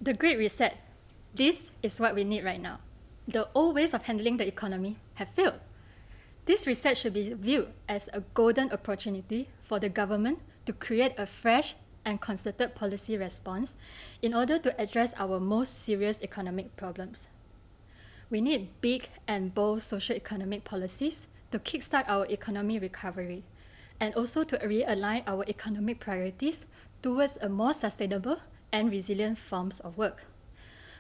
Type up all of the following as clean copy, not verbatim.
The Great Reset. This is what we need right now. The old ways of handling the economy have failed. This reset should be viewed as a golden opportunity for the government to create a fresh and concerted policy response in order to address our most serious economic problems. We need big and bold socio-economic policies to kickstart our economy recovery and also to realign our economic priorities towards a more sustainable and resilient forms of work,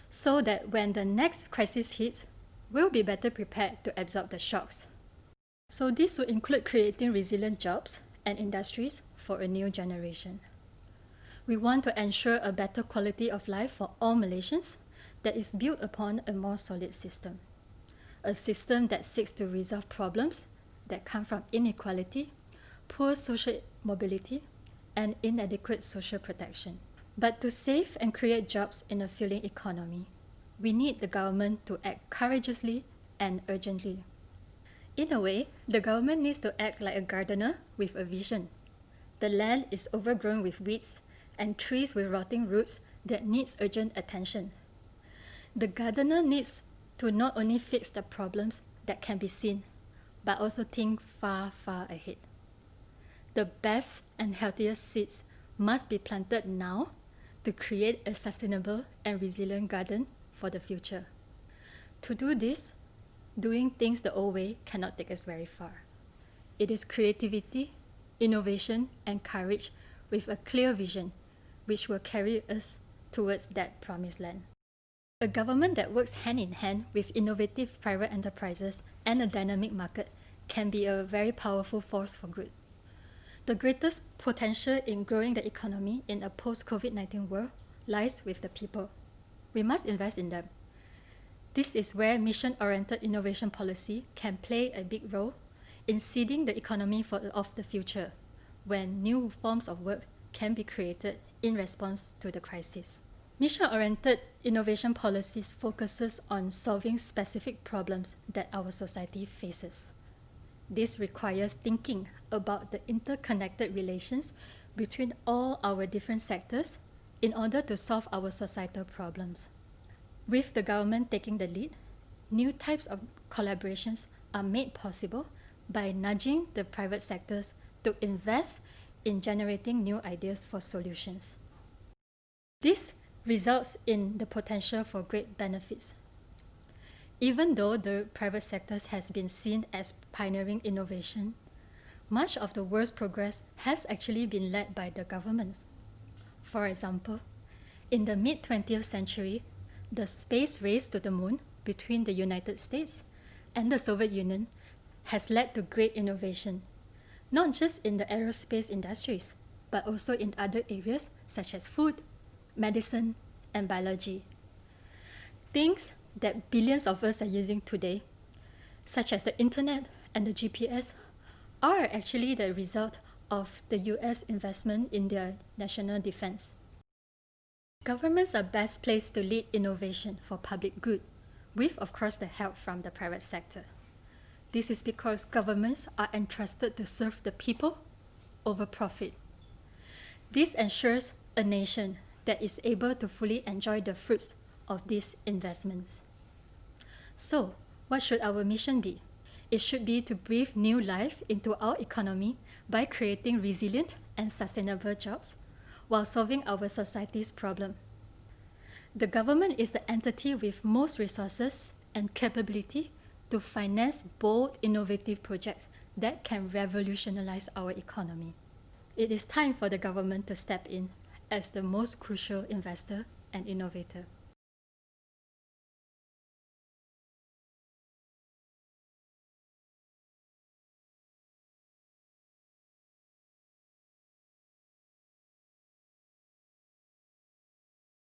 so that when the next crisis hits, we'll be better prepared to absorb the shocks. So this will include creating resilient jobs and industries for a new generation. We want to ensure a better quality of life for all Malaysians that is built upon a more solid system. A system that seeks to resolve problems that come from inequality, poor social mobility, and inadequate social protection. But to save and create jobs in a failing economy, we need the government to act courageously and urgently. In a way, the government needs to act like a gardener with a vision. The land is overgrown with weeds and trees with rotting roots that needs urgent attention. The gardener needs to not only fix the problems that can be seen, but also think far, far ahead. The best and healthiest seeds must be planted now to create a sustainable and resilient garden for the future. To do this, doing things the old way cannot take us very far. It is creativity, innovation, and courage with a clear vision which will carry us towards that promised land. A government that works hand in hand with innovative private enterprises and a dynamic market can be a very powerful force for good. The greatest potential in growing the economy in a post-COVID-19 world lies with the people. We must invest in them. This is where mission-oriented innovation policy can play a big role in seeding the economy of the future, when new forms of work can be created in response to the crisis. Mission-oriented innovation policies focuses on solving specific problems that our society faces. This requires thinking about the interconnected relations between all our different sectors in order to solve our societal problems. With the government taking the lead, new types of collaborations are made possible by nudging the private sectors to invest in generating new ideas for solutions. This results in the potential for great benefits. Even though the private sector has been seen as pioneering innovation, much of the world's progress has actually been led by the governments. For example, in the mid-20th century, the space race to the moon between the United States and the Soviet Union has led to great innovation, not just in the aerospace industries, but also in other areas such as food, medicine, and biology. Things that billions of us are using today, such as the internet and the GPS, are actually the result of the US investment in their national defense. Governments are best placed to lead innovation for public good, with, of course, the help from the private sector. This is because governments are entrusted to serve the people over profit. This ensures a nation that is able to fully enjoy the fruits of these investments. So, what should our mission be? It should be to breathe new life into our economy by creating resilient and sustainable jobs while solving our society's problem. The government is the entity with most resources and capability to finance bold, innovative projects that can revolutionize our economy. It is time for the government to step in as the most crucial investor and innovator.